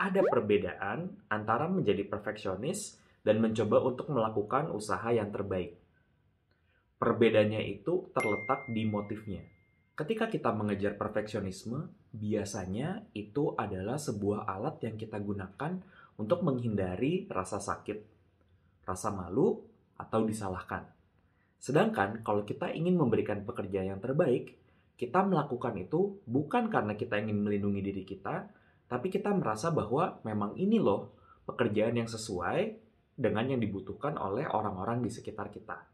ada perbedaan antara menjadi perfeksionis dan mencoba untuk melakukan usaha yang terbaik. Perbedaannya itu terletak di motifnya. Ketika kita mengejar perfeksionisme, biasanya itu adalah sebuah alat yang kita gunakan untuk menghindari rasa sakit, rasa malu, atau disalahkan. Sedangkan kalau kita ingin memberikan pekerjaan yang terbaik, kita melakukan itu bukan karena kita ingin melindungi diri kita, tapi kita merasa bahwa memang ini loh pekerjaan yang sesuai dengan yang dibutuhkan oleh orang-orang di sekitar kita.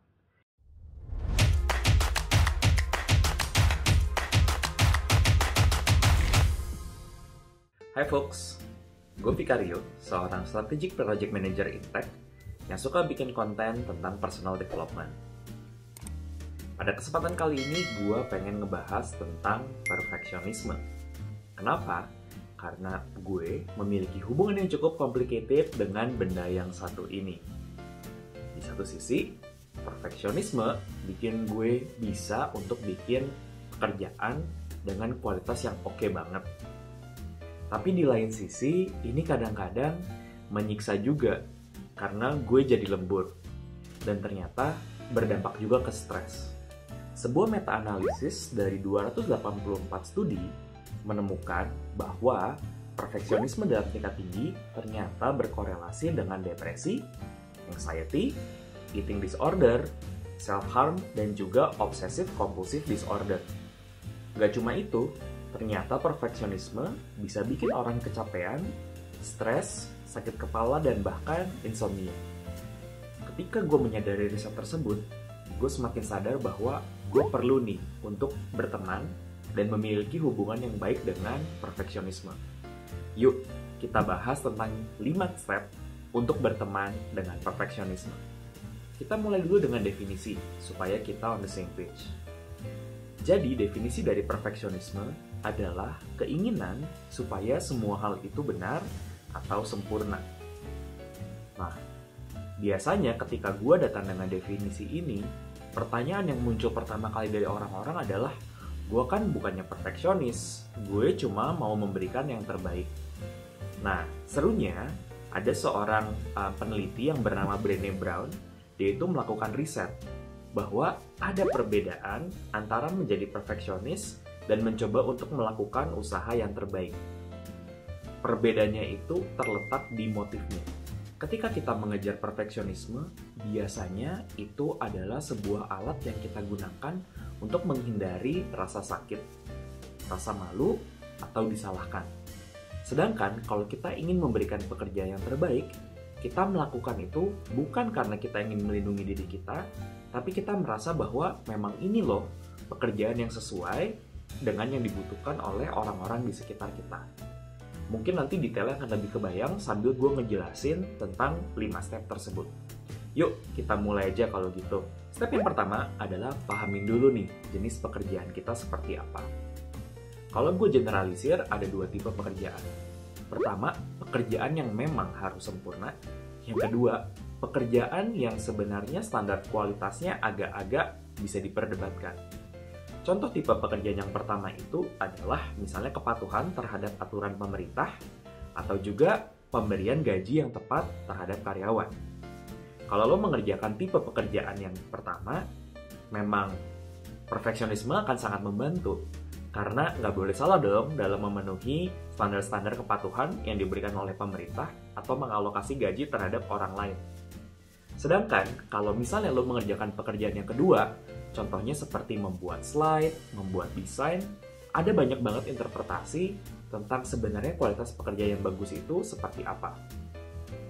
Hai folks, gue Vicario, seorang Strategic Project Manager in Tech yang suka bikin konten tentang personal development. Pada kesempatan kali ini, gue pengen ngebahas tentang perfeksionisme. Kenapa? Karena gue memiliki hubungan yang cukup complicated dengan benda yang satu ini. Di satu sisi, perfeksionisme bikin gue bisa untuk bikin pekerjaan dengan kualitas yang oke banget. Tapi di lain sisi, ini kadang-kadang menyiksa juga karena gue jadi lembur dan ternyata berdampak juga ke stres. Sebuah meta-analisis dari 284 studi menemukan bahwa perfeksionisme dalam tingkat tinggi ternyata berkorelasi dengan depresi, anxiety, eating disorder, self-harm, dan juga obsessive-compulsive disorder. Gak cuma itu, ternyata perfeksionisme bisa bikin orang kecapean, stres, sakit kepala, dan bahkan insomnia. Ketika gue menyadari riset tersebut, gue semakin sadar bahwa gue perlu nih untuk berteman dan memiliki hubungan yang baik dengan perfeksionisme. Yuk, kita bahas tentang 5 step untuk berteman dengan perfeksionisme. Kita mulai dulu dengan definisi, supaya kita on the same page. Jadi, definisi dari perfeksionisme adalah keinginan supaya semua hal itu benar atau sempurna. Nah, biasanya ketika gue datang dengan definisi ini, pertanyaan yang muncul pertama kali dari orang-orang adalah, gue kan bukannya perfeksionis, gue cuma mau memberikan yang terbaik. Nah, serunya, ada seorang peneliti yang bernama Brené Brown, dia itu melakukan riset bahwa ada perbedaan antara menjadi perfeksionis dan mencoba untuk melakukan usaha yang terbaik. Perbedaannya itu terletak di motifnya. Ketika kita mengejar perfeksionisme, biasanya itu adalah sebuah alat yang kita gunakan untuk menghindari rasa sakit, rasa malu, atau disalahkan. Sedangkan kalau kita ingin memberikan pekerjaan yang terbaik, kita melakukan itu bukan karena kita ingin melindungi diri kita, tapi kita merasa bahwa memang ini loh pekerjaan yang sesuai dengan yang dibutuhkan oleh orang-orang di sekitar kita. Mungkin nanti detailnya akan lebih kebayang sambil gue ngejelasin tentang 5 step tersebut. Yuk, kita mulai aja kalau gitu. Step yang pertama adalah pahamin dulu nih jenis pekerjaan kita seperti apa. Kalau gue generalisir, ada 2 tipe pekerjaan. Pertama, pekerjaan yang memang harus sempurna. Yang kedua, pekerjaan yang sebenarnya standar kualitasnya agak-agak bisa diperdebatkan. Contoh tipe pekerjaan yang pertama itu adalah misalnya kepatuhan terhadap aturan pemerintah atau juga pemberian gaji yang tepat terhadap karyawan. Kalau lo mengerjakan tipe pekerjaan yang pertama, memang perfeksionisme akan sangat membantu karena nggak boleh salah dong dalam memenuhi standar-standar kepatuhan yang diberikan oleh pemerintah atau mengalokasi gaji terhadap orang lain. Sedangkan kalau misalnya lo mengerjakan pekerjaan yang kedua, contohnya seperti membuat slide, membuat desain, ada banyak banget interpretasi tentang sebenarnya kualitas pekerjaan yang bagus itu seperti apa.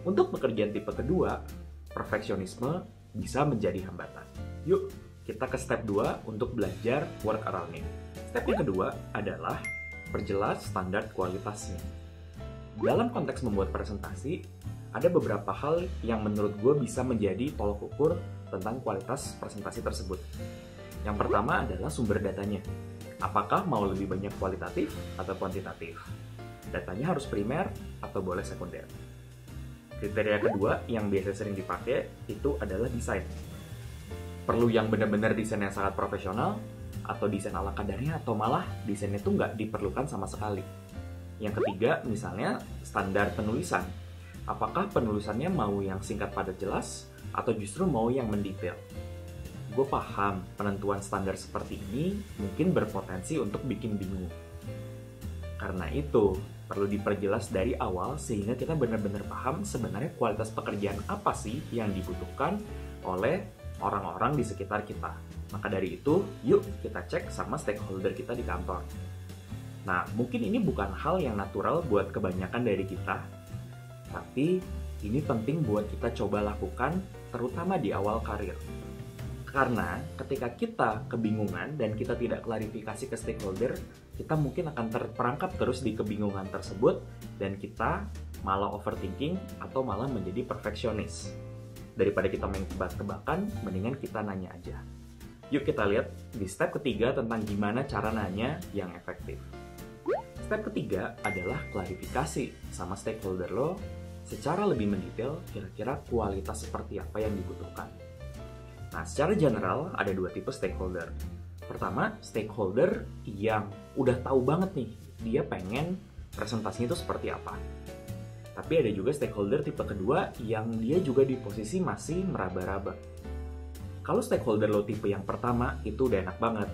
Untuk pekerjaan tipe kedua, perfeksionisme bisa menjadi hambatan. Yuk, kita ke step 2 untuk belajar work around it. Step yang kedua adalah perjelas standar kualitasnya. Dalam konteks membuat presentasi, ada beberapa hal yang menurut gue bisa menjadi tolok ukur tentang kualitas presentasi tersebut. Yang pertama adalah sumber datanya. Apakah mau lebih banyak kualitatif atau kuantitatif? Datanya harus primer atau boleh sekunder? Kriteria kedua yang biasa sering dipakai itu adalah desain. Perlu yang benar-benar desain yang sangat profesional, atau desain ala kadarnya, atau malah desainnya itu nggak diperlukan sama sekali. Yang ketiga, misalnya standar penulisan. Apakah penulisannya mau yang singkat padat jelas atau justru mau yang mendetail? Gue paham penentuan standar seperti ini mungkin berpotensi untuk bikin bingung. Karena itu, perlu diperjelas dari awal sehingga kita benar-benar paham sebenarnya kualitas pekerjaan apa sih yang dibutuhkan oleh orang-orang di sekitar kita. Maka dari itu, yuk kita cek sama stakeholder kita di kantor. Nah, mungkin ini bukan hal yang natural buat kebanyakan dari kita, tapi ini penting buat kita coba lakukan, terutama di awal karir. Karena ketika kita kebingungan dan kita tidak klarifikasi ke stakeholder, kita mungkin akan terperangkap terus di kebingungan tersebut dan kita malah overthinking atau malah menjadi perfeksionis. Daripada kita main tebak-tebakan, mendingan kita nanya aja. Yuk kita lihat di step ketiga tentang gimana cara nanya yang efektif. Step ketiga adalah klarifikasi sama stakeholder lo secara lebih mendetail kira-kira kualitas seperti apa yang dibutuhkan. Nah, secara general ada dua tipe stakeholder. Pertama, stakeholder yang udah tahu banget nih, dia pengen presentasinya itu seperti apa. Tapi ada juga stakeholder tipe kedua yang dia juga di posisi masih meraba-raba. Kalau stakeholder lo tipe yang pertama, itu udah enak banget.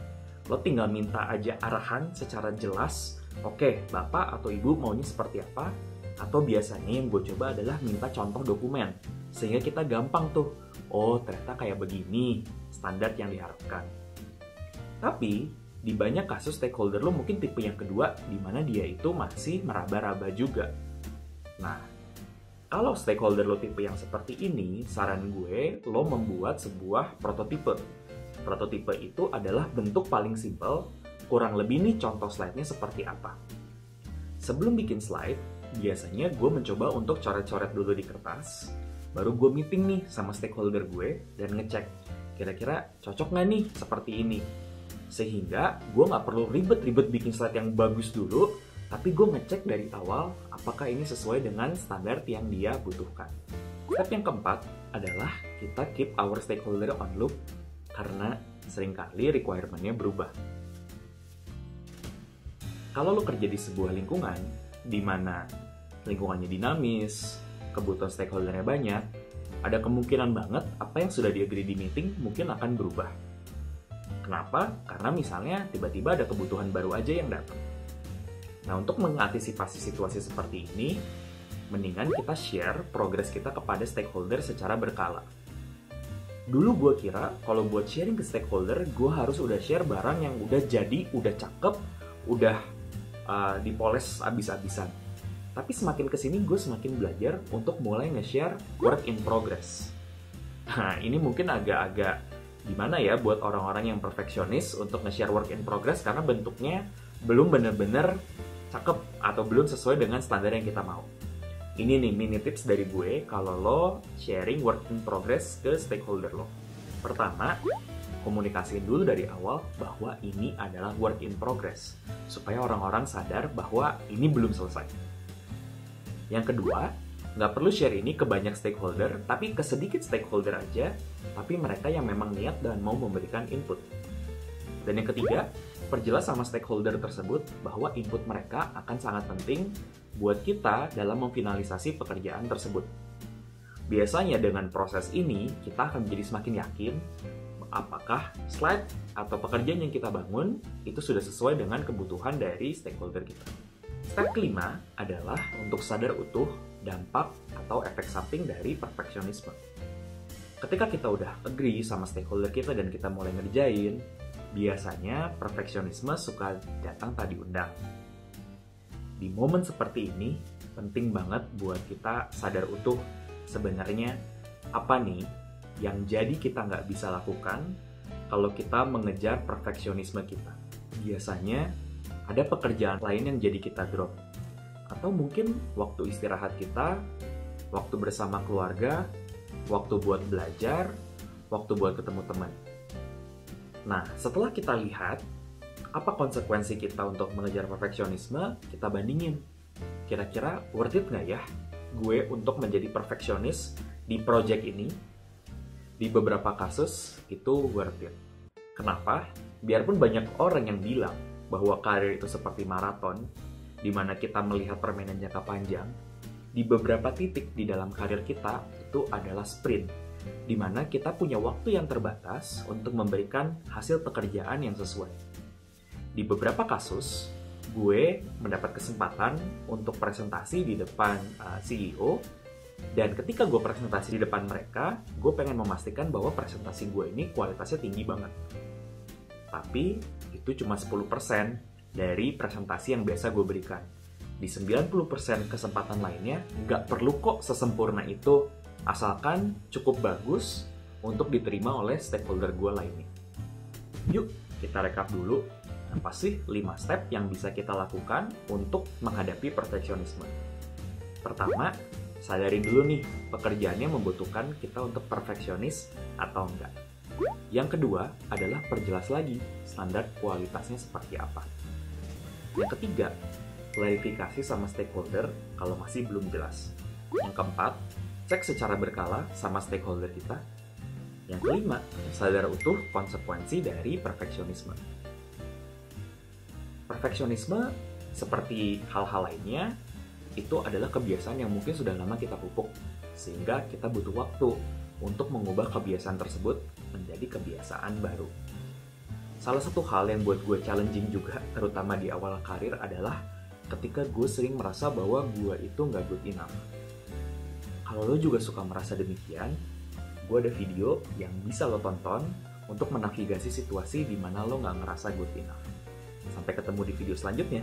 Lo tinggal minta aja arahan secara jelas, oke, Bapak atau Ibu maunya seperti apa? Atau biasanya yang gue coba adalah minta contoh dokumen. Sehingga kita gampang tuh, oh ternyata kayak begini standar yang diharapkan. Tapi di banyak kasus stakeholder lo mungkin tipe yang kedua di mana dia itu masih meraba-raba juga. Nah, kalau stakeholder lo tipe yang seperti ini, saran gue lo membuat sebuah prototipe. Prototipe itu adalah bentuk paling simpel, kurang lebih nih contoh slide-nya seperti apa. Sebelum bikin slide, biasanya gue mencoba untuk coret-coret dulu di kertas, baru gue meeting nih sama stakeholder gue dan ngecek kira-kira cocok nggak nih seperti ini. Sehingga gue nggak perlu ribet-ribet bikin slide yang bagus dulu, tapi gue ngecek dari awal apakah ini sesuai dengan standar yang dia butuhkan. Step yang keempat adalah kita keep our stakeholder on loop karena seringkali requirement-nya berubah. Kalau lo kerja di sebuah lingkungan di mana lingkungannya dinamis, kebutuhan stakeholder-nya banyak, ada kemungkinan banget apa yang sudah di-agree di meeting mungkin akan berubah. Kenapa? Karena misalnya tiba-tiba ada kebutuhan baru aja yang datang. Nah, untuk mengantisipasi situasi seperti ini, mendingan kita share progres kita kepada stakeholder secara berkala. Dulu gue kira kalau buat sharing ke stakeholder, gue harus udah share barang yang udah jadi, udah cakep, udah dipoles abis-abisan. Tapi semakin kesini gue semakin belajar untuk mulai nge-share work in progress. Nah, ini mungkin agak-agak gimana ya buat orang-orang yang perfeksionis untuk nge-share work in progress karena bentuknya belum bener-bener cakep atau belum sesuai dengan standar yang kita mau. Ini nih mini tips dari gue kalau lo sharing work in progress ke stakeholder lo. Pertama, komunikasiin dulu dari awal bahwa ini adalah work in progress supaya orang-orang sadar bahwa ini belum selesai. Yang kedua, nggak perlu share ini ke banyak stakeholder, tapi ke sedikit stakeholder aja, tapi mereka yang memang niat dan mau memberikan input. Dan yang ketiga, perjelas sama stakeholder tersebut bahwa input mereka akan sangat penting buat kita dalam memfinalisasi pekerjaan tersebut. Biasanya dengan proses ini, kita akan menjadi semakin yakin apakah slide atau pekerjaan yang kita bangun itu sudah sesuai dengan kebutuhan dari stakeholder kita. Step kelima adalah untuk sadar utuh dampak atau efek samping dari perfeksionisme. Ketika kita udah agree sama stakeholder kita dan kita mulai ngerjain, biasanya perfeksionisme suka datang tak diundang. Di momen seperti ini, penting banget buat kita sadar utuh sebenarnya apa nih yang jadi kita nggak bisa lakukan kalau kita mengejar perfeksionisme kita. Biasanya ada pekerjaan lain yang jadi kita drop. Atau mungkin waktu istirahat kita, waktu bersama keluarga, waktu buat belajar, waktu buat ketemu teman. Nah, setelah kita lihat apa konsekuensi kita untuk mengejar perfeksionisme, kita bandingin. Kira-kira worth it nggak ya gue untuk menjadi perfeksionis di project ini? Di beberapa kasus itu worth it. Kenapa? Biarpun banyak orang yang bilang bahwa karir itu seperti maraton, di mana kita melihat permainan jangka panjang, di beberapa titik di dalam karir kita itu adalah sprint, di mana kita punya waktu yang terbatas untuk memberikan hasil pekerjaan yang sesuai. Di beberapa kasus, gue mendapat kesempatan untuk presentasi di depan CEO, dan ketika gue presentasi di depan mereka, gue pengen memastikan bahwa presentasi gue ini kualitasnya tinggi banget. Tapi itu cuma 10% dari presentasi yang biasa gue berikan. Di 90% kesempatan lainnya, nggak perlu kok sesempurna itu, asalkan cukup bagus untuk diterima oleh stakeholder gue lainnya. Yuk, kita rekap dulu. Apa sih 5 step yang bisa kita lakukan untuk menghadapi perfeksionisme? Pertama, sadari dulu nih, pekerjaannya membutuhkan kita untuk perfeksionis atau enggak. Yang kedua adalah perjelas lagi standar kualitasnya seperti apa. Yang ketiga, klarifikasi sama stakeholder kalau masih belum jelas. Yang keempat, cek secara berkala sama stakeholder kita. Yang kelima, sadar utuh konsekuensi dari perfeksionisme. Perfeksionisme, seperti hal-hal lainnya, itu adalah kebiasaan yang mungkin sudah lama kita pupuk, sehingga kita butuh waktu untuk mengubah kebiasaan tersebut menjadi kebiasaan baru. Salah satu hal yang buat gue challenging juga, terutama di awal karir, adalah ketika gue sering merasa bahwa gue itu nggak good enough. Kalau lo juga suka merasa demikian, gue ada video yang bisa lo tonton untuk menavigasi situasi di mana lo nggak ngerasa good enough. Sampai ketemu di video selanjutnya.